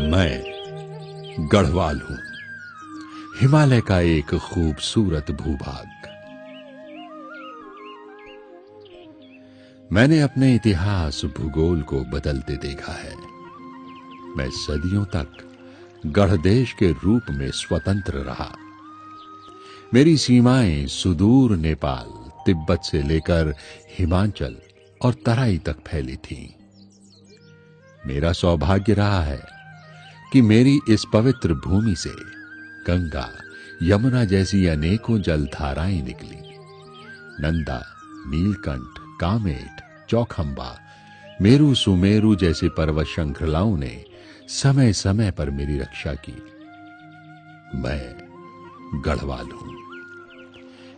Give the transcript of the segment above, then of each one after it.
मैं गढ़वाल हूं, हिमालय का एक खूबसूरत भूभाग। मैंने अपने इतिहास भूगोल को बदलते देखा है। मैं सदियों तक गढ़ देश के रूप में स्वतंत्र रहा। मेरी सीमाएं सुदूर नेपाल, तिब्बत से लेकर हिमाचल और तराई तक फैली थीं। मेरा सौभाग्य रहा है कि मेरी इस पवित्र भूमि से गंगा, यमुना जैसी अनेकों जलधाराएं निकली। नंदा, नीलकंठ, कामेट, चौखंबा, मेरू सुमेरु जैसे पर्वत श्रृंखलाओं ने समय समय पर मेरी रक्षा की। मैं गढ़वाल हूं।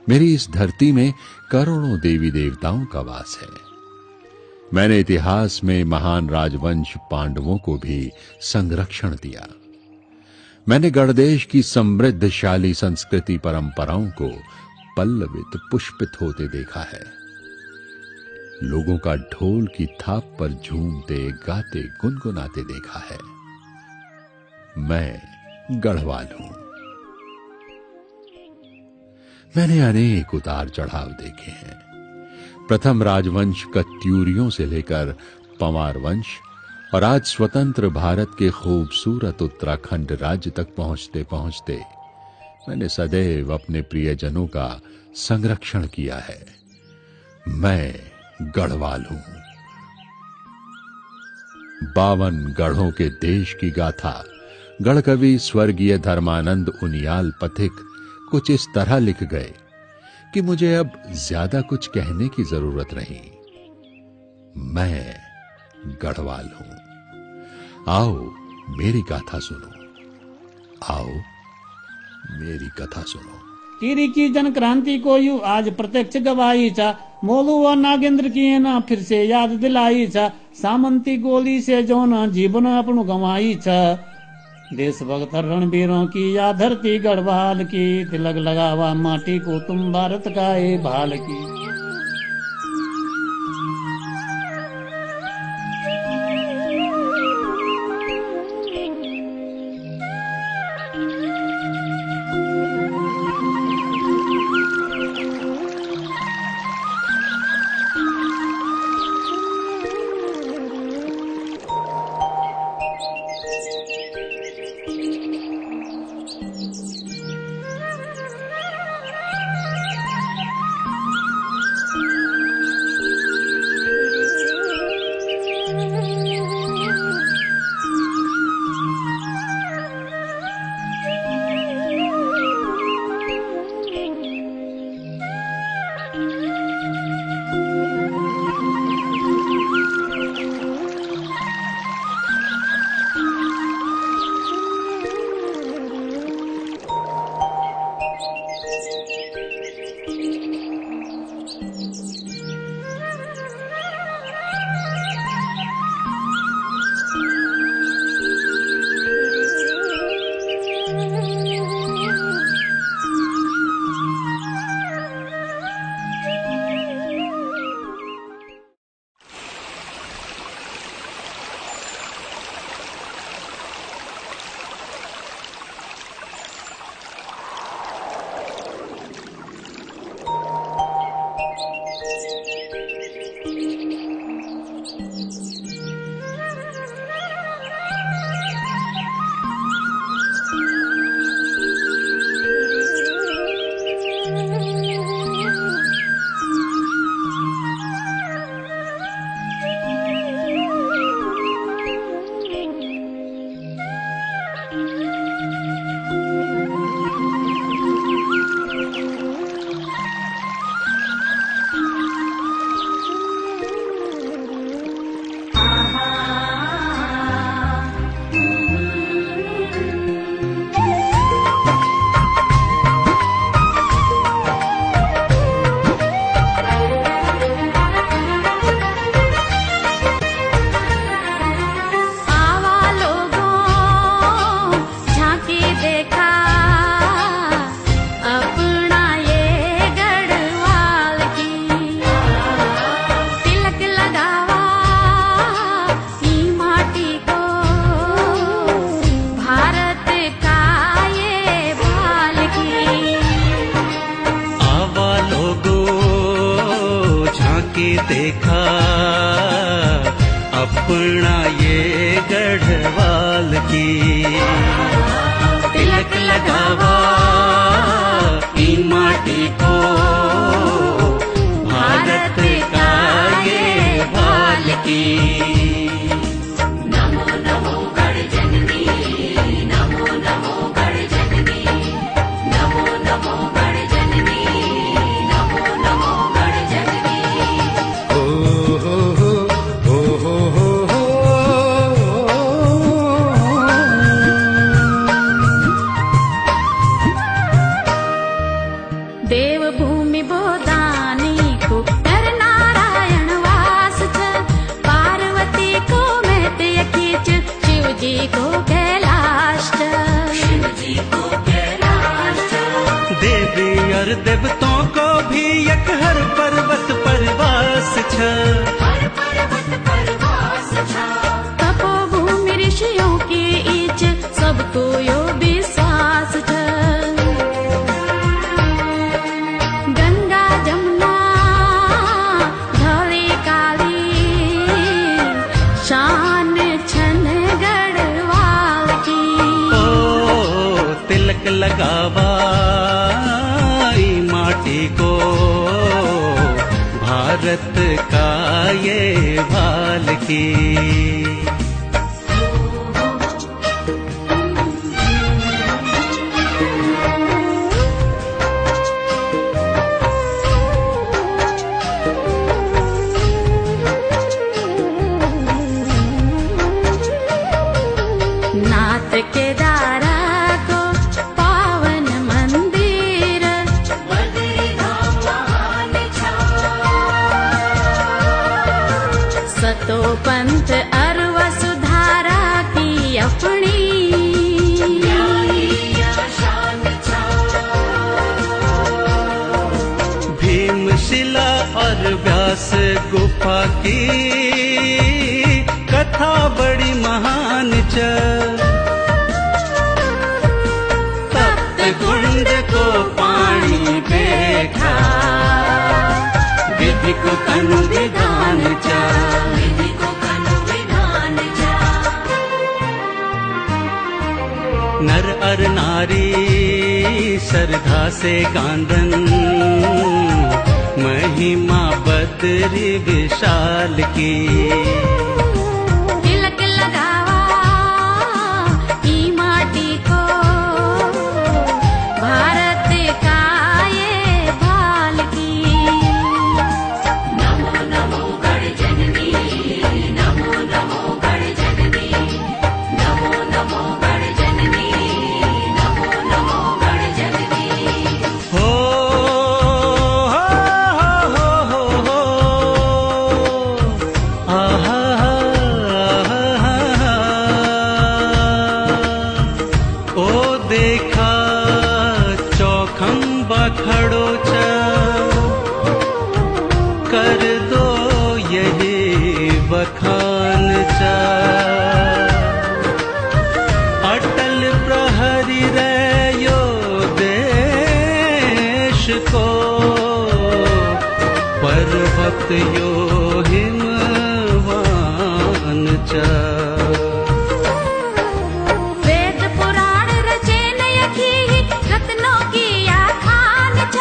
मेरी इस धरती में करोड़ों देवी देवताओं का वास है। मैंने इतिहास में महान राजवंश पांडवों को भी संरक्षण दिया। मैंने गढ़देश की समृद्धशाली संस्कृति परंपराओं को पल्लवित, पुष्पित होते देखा है। लोगों का ढोल की थाप पर झूमते, गाते, गुनगुनाते देखा है। मैं गढ़वाल हूं। मैंने अनेक उतार चढ़ाव देखे हैं। प्रथम राजवंश कत्यूरियों से लेकर पंवार वंश और आज स्वतंत्र भारत के खूबसूरत उत्तराखंड राज्य तक पहुंचते पहुंचते मैंने सदैव अपने प्रियजनों का संरक्षण किया है। मैं गढ़वाल हूं। 52 गढ़ों के देश की गाथा गढ़ कवि स्वर्गीय धर्मानंद उनियाल पथिक कुछ इस तरह लिख गए कि मुझे अब ज्यादा कुछ कहने की जरूरत नहीं। मैं गढ़वाल हूं। आओ मेरी गाथा सुनो। आओ मेरी कथा सुनो। टिहरी की जन क्रांति को यू आज प्रत्यक्ष गवाही था। मोलू व नागेंद्र की ना फिर से याद दिलाई था। सामंती गोली से जो ना जीवन अपनु गवाई था। देशभक्त रणवीरों की या धरती गढ़वाल की। तिलक लगावा माटी को तुम भारत का ए भाल की। के देखा अपना ये गढ़वाल की। तिलक लगावा ई माटी को, भारत का ये भाल की। नमो नमो गढ़ जननी, नमो नमो गढ़ जननी, नमो नमो गढ़ जननी, नमो नमो गढ़ जननी। हो हो हो हो हो हो हो। देवभूमि बोदानी को नर नारायण वास छ, पार्वती को मैत्रेय खींच, शिव जी को कैलाश छ, शिव जी को कैलाश छ। देवी और देवताओं को भी एक हर पर्वत पर वास छ। हर पर्वत पर वास छ। तपोभूमि ऋषियों की इच, सबको यो विश्वास छ। गंगा जमुना धौली काली, शान छन गढ़वाल की। ओ तिलक लगावा ई माटी को, भारत का ये भाल की। नाथ के दारा को पावन मंदिर, बद्रीधाम महान छ। सतो पंथ और वसुधारा की अपनी शान छ। भीमशिला और व्यास गुफा की कथा बड़ी महान छ। तप्त कुंड को पानी देखा, विधि को तनु विधान छ। विधि को कनु विधान छ। नर और नारी श्रद्धा से गांधन, महिमा बद्री विशाल की। तिलक लगावा ई माटी को, भारत का ये भाल की। नमो नमो गढ़ जननी, नमो नमो गढ़ जननी, नमो नमो गढ़ जननी, नमो नमो गढ़ जननी। हो हो हो हो आहा ओ देखा चौखंबा खड़ो छ, कर दो यही बखान छ। अटल प्रहरी रयो देश को, पर्वत यो हिमवान छ। वेद पुराण रचे नयखी, रत्नों की आखान छ।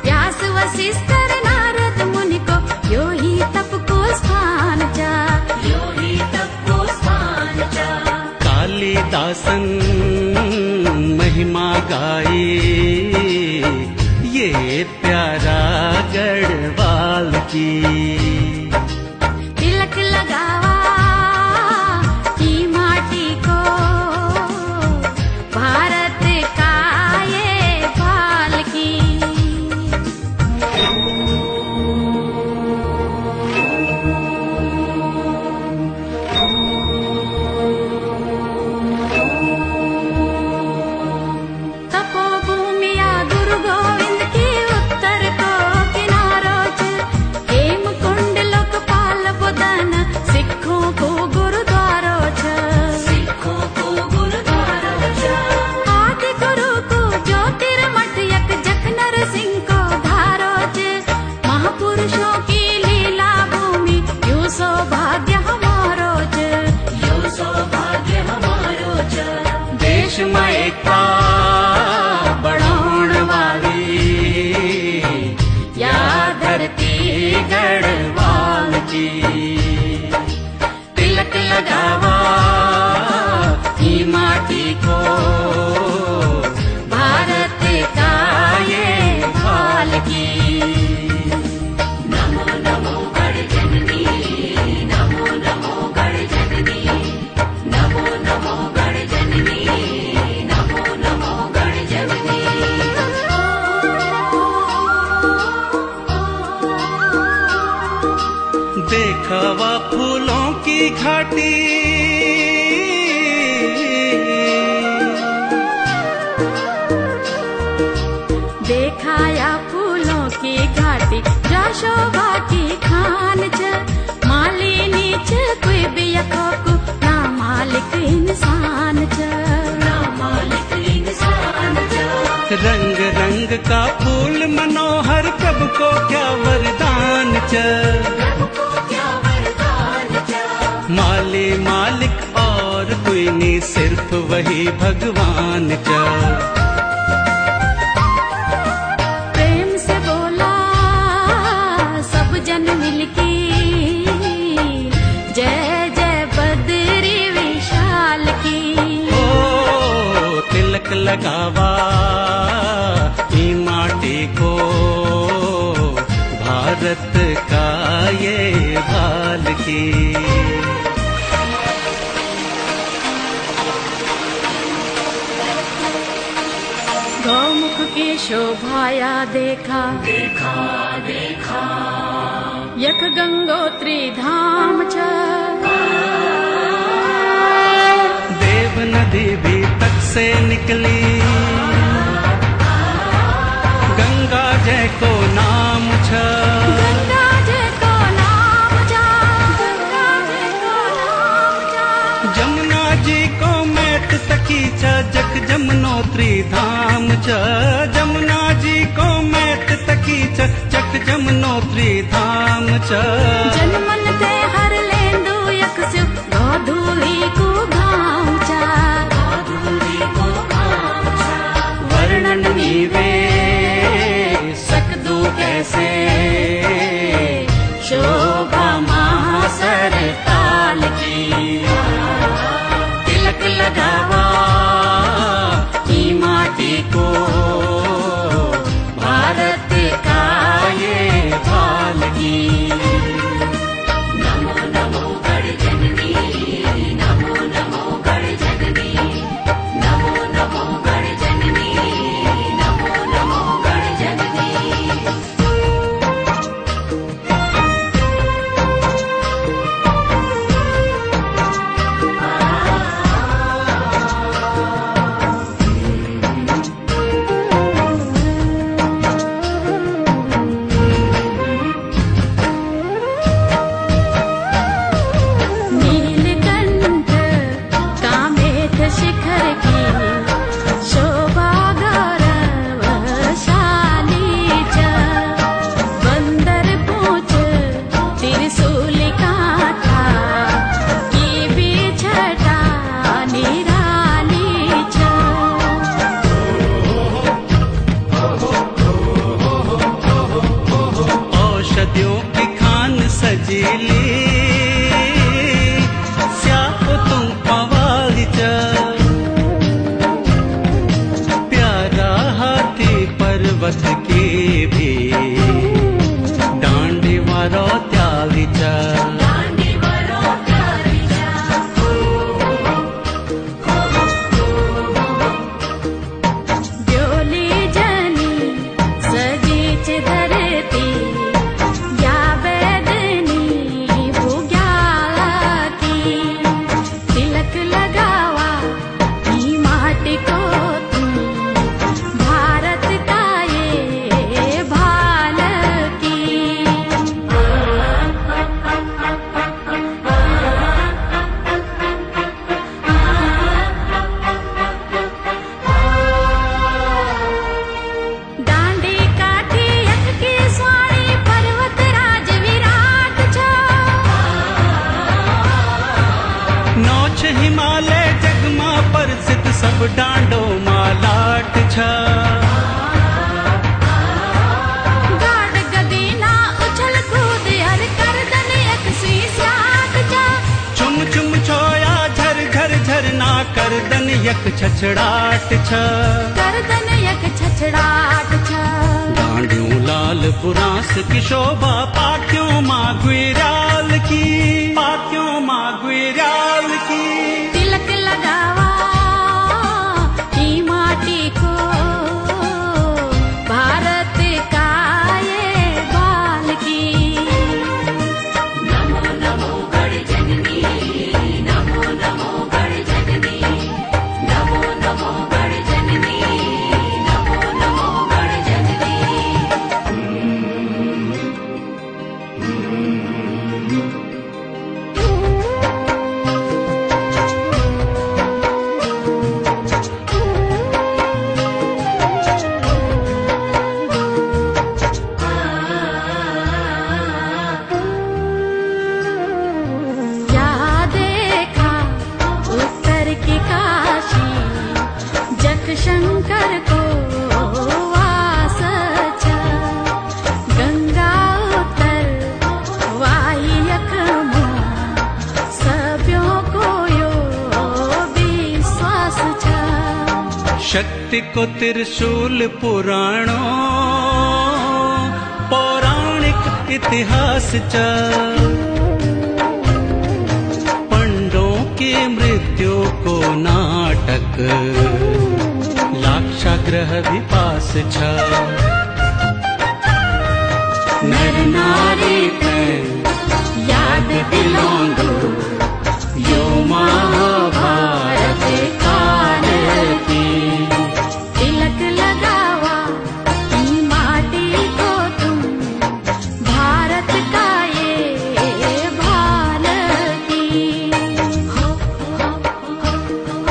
व्यास वशिष्ठ नारद मुनि को, यो ही तप को स्थान छ, यो ही तप को स्थान छ। कालिदासन महिमा गाई, ये प्यारा गढ़वाल की। तिलक लगावा ई माटी को, भारत का ये भाल की। तपोभूमि या गुरु गोविंद की उत्तर को किनारो छ। हेमकुंड धरती गढ़वाल की। तिलक लगावा ई माटी को, भारत का ये भाल की। नमो नमो गढ़ जननी, नमो नमो गढ़ जननी, नमो नमो गढ़ जननी, नमो नमो गढ़ जननी। देखावा फूलों की घाटी, देखाया फूलों की घाटी, जा शोभा की खान च, मालिनी च कोई भी यखोकु, ना मालिक इंसान च, ना मालिक इंसान च। रंग रंग का फूल मनोहर, प्रभु को क्या वरदान च, माली मालिक और कोई नहीं, सिर्फ वही भगवान च। प्रेम से बोला सब जन मिलके, जय जय बद्री विशाल की। ओ तिलक लगावा ई माटी को, भारत का ये भाल की। गौमुख की शोभाया देखा, देखा देखा यख गंगोत्री धाम च, देव नदी भी तट से निकली, गंगा जय को नाम छ, गंगा जय को नाम जा, गंगा जय को नाम जा। जमुना जी को मैत तकी छ, जग जमुनोत्री धाम छ, जमुना जी को मैत तकी छ, जग जमुनोत्री धाम छ। जनमन ते हर लेंदु यख स्यो, गोधूली को गाँव चा, गोधूली को गाँव चा। वर्णन नीवे सकदू कैसे, शोभा महासर ताल की। तिलक लगावा ई माटी को, भारत का ये भाल की। नमो नमो गढ़ जननी, नमो नमो गढ़ जननी, नमो नमो गढ़ जननी, नमो नमो गढ़ जननी। नीलकंठ कामेत शिखर की, शोभा गौरवशाली च, बंदर पूछ त्रिशूल कांटा, की भी छटा निराली च। औषधियों की खान सजीली, स्याप तुम पवाली च, प्यारा हाथी पर्वत की भी, डांडी वारो त्याली च। ब्योली जनी सजीच धरती, या वेदनी भुग्याला की। तिलक लगावा ई माटी को तुम, भारत का ये भाल की। यक छछड़ाट छ, गर्दन यक छछड़ाट छ। डांडियों लाल बुरांस की शोभा पाक्यों माँ गुराल की, पाक्यों माँ गुराल की। तिलक लगावा ई माटी को, भारत का ये बाल की। नमो नमो गढ़ जननी, नमो नमो गढ़ जननी, नमो नमो गढ़ जननी, नमो नमो गढ़ जननी। शंकर को वास छ, गंगा उतर वाही यखमो, सभ्यों को यो विश्वास छ। शक्ति को त्रिशूल पुराणों, पौराणिक इतिहास च। पंडों की मृत्यु को नाटक, लाक्षाग्रह विपास छ। नर नारी पे याद दिलाऊंगा, यो महाभारत काल की। तिलक लगावा ई माटी को तुम, भारत का ये भाल की। हो, हो, हो,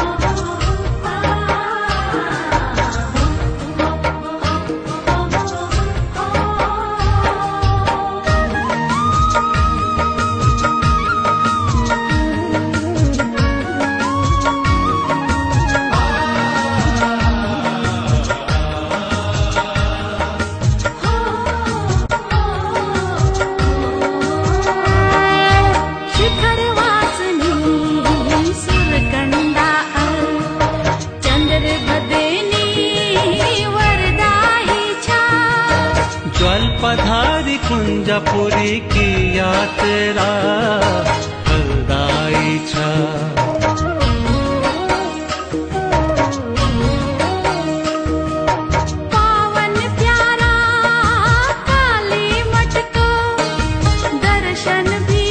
शिखर वासनी सुरकंडा, चंद्र बदनी वरदाई छा। ज्वल पधारी कुंजपुरी की यात्रा फलदायी छ। पावन प्यारा काली मठ को, दर्शन भी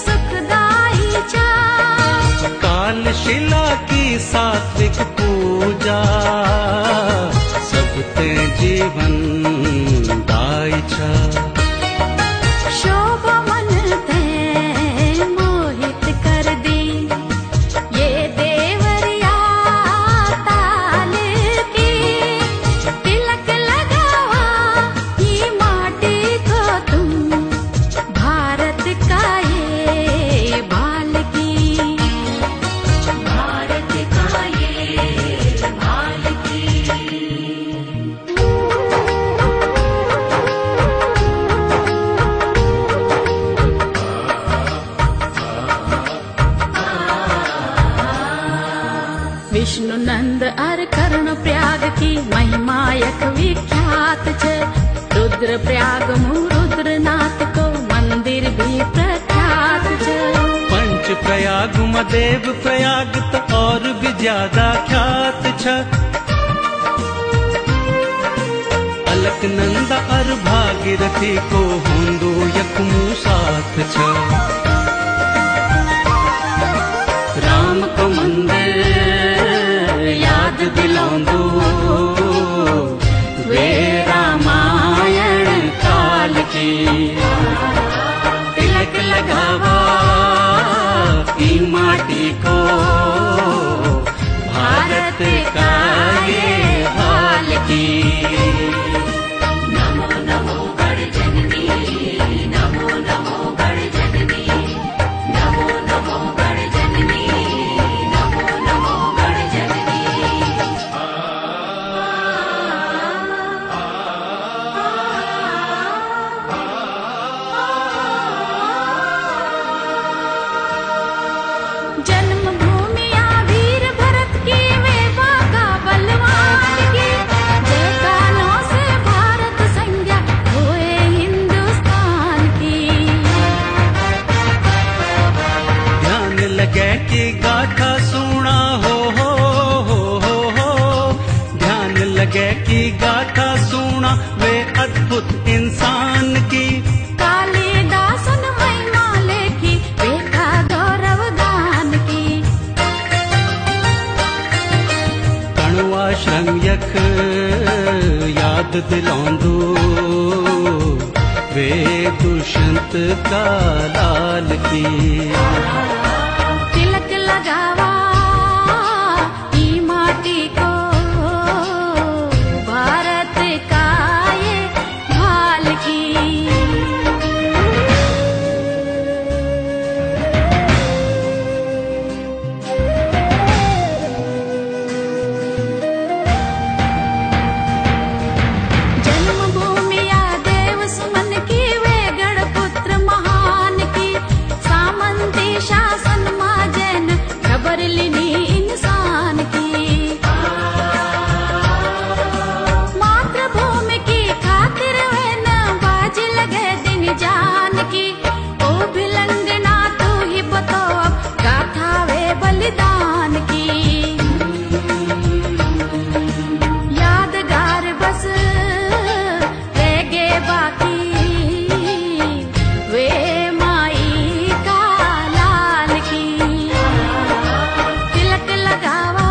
सुखदाई छा। काल शिला की सात्विक पूजा, सबते जीवन दाई छ। शोभा मन ते मोहित कर दी, ये देवरिया ताल की। तिलक लगावा ये माटी को तुम, भारत का ये बाल की। भारत का ये बाल की। विष्णु नंद अर कर्ण प्रयाग की महिमा यक विख्यात छ। रुद्र प्रयाग मु रुद्रनाथ को मंदिर भी प्रख्यात छ। पंच प्रयाग मदेव प्रयाग तो और भी ज्यादा ख्यात छ। अलकनंदा और भागीरथी को होंदो यकमु साथ छ। राम को मंदिर याद दिलाऊंदो, वे रामायण काल की। तिलक लगावा ई माटी को, भारत का ये हाल की। नमो नमो गढ़ जननी, नमो नमो गढ़ जननी, नमो नमो गढ़ जननी, नमो नमो गढ़ जननी। जन्मभूमि या वीर वे दुष्यंत का लाल की। तिलक लगावा ई माटी को, भारत का ये भाल की। जन्मभूमि या देव सुमन की, वे गढ़पुत्र महान की। सामंती शासन महाजन खबर लेनी इंसान की। मातृभूमि की खातिर वे न बाज लगे दिन जान की। ओ भिलंगना तू ही बतो अब गाथा वे बलिदान की। यादगार बस रह गे बाकी, वे माई का लाल की। तिलक लगावा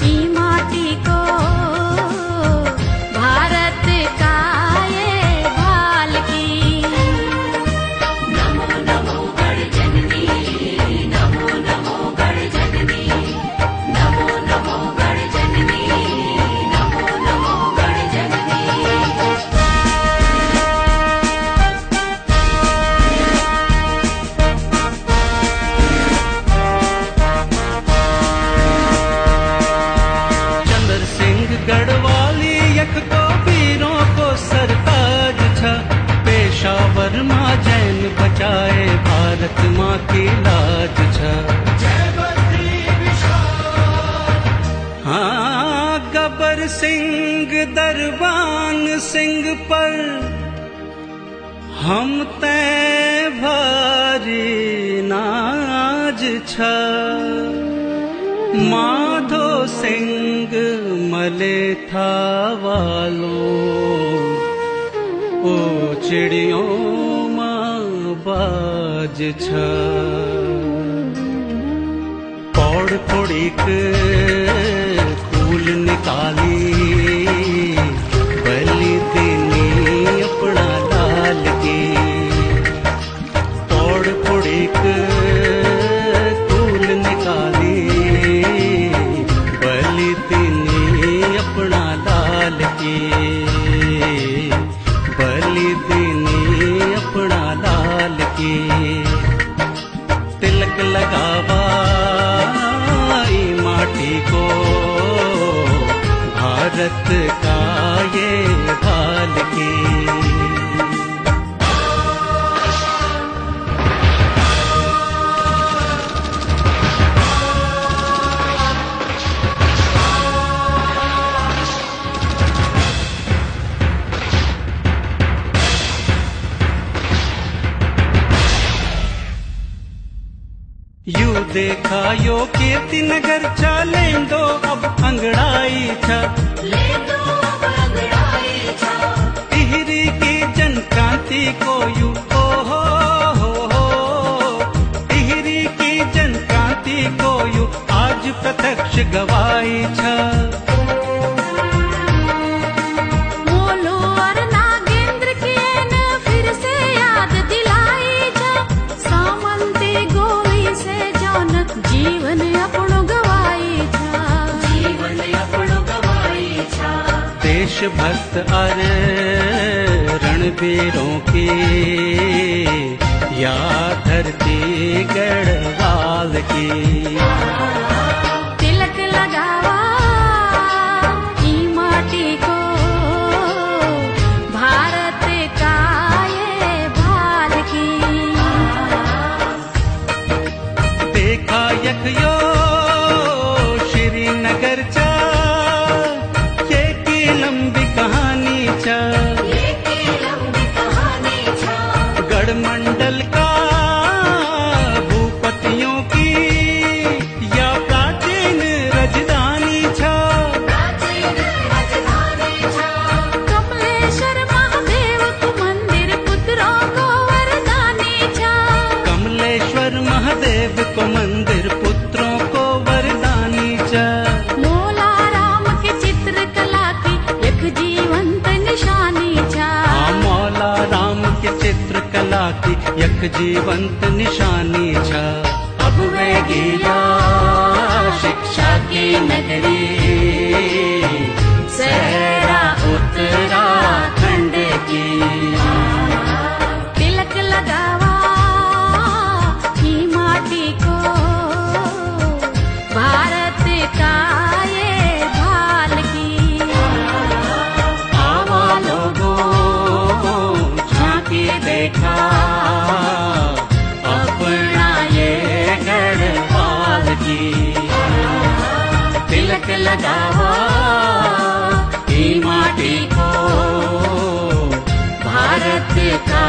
ई माटी को, भारत का ये भाल की। नमो नमो गढ़ जननी, नमो नमो गढ़ जननी, नमो नमो गढ़ जननी, नमो नमो गढ़ जननी। चंद्र सिंह गढ़वाली यख को वीरों को सरताज छ। पेशावर माँ जैन बचाए भारत माँ की लाज छ। हाँ गबर सिंह दरबान सिंह पर हम तै भारी नाज छ। माधो सिंह मले था वालों, ओ चिड़ियों माँ बाज छ। पौड़ पौड़ीक फूल निकाली, बलि देनी अपना लाल की। पौड़ पौड़ीक फूल निकाली, बलि देनी अपना लाल की। बलि देनी अपना लाल की। तिलक लगावा ई माटी को, भारत का ये भाल की। यू देखा यो कीर्ति नगर चालेंदो अब अंगड़ाई छ। टिहरी की जन क्रांति को यू ओ हो। टिहरी की जन क्रांति को यू आज प्रत्यक्ष गवाई छ। मोलू और नागेंद्र की न फिर से याद दिलाई छ। सामंती गोली से जौन जीवन अपनो गवाई छ। जीवन अपनो गवाई छ। देशभक्त अरे रणवीरों की, या धरती गढ़वाल की। तिलक लगावा ई माटी को, भारत का ये भाल की। देखा यख यो श्रीनगर चा, ये की लंबी कहानी चा। गढ़मंडल का भूपतियों की, या प्राचीन राजधानी छा। कमलेश्वर महादेव को मंदिर पुत्रों को वरदानी छा। कमलेश्वर महादेव को मंदिर पुत्रों को वरदानी चा। मोला राम के चित्रकला की एक जीवंत निशानी छा। मौला जख जीवंत निशानी छ। अब वे गया शिक्षा की नगरी, सहरा उत्तराखंड की। तिलक लगावा ही माटी को, भारत का ये भाल की। आवा लोगों झांकी देखा अपना ये गढ़वाल की। तिलक लगावा ई माटी को, भारत का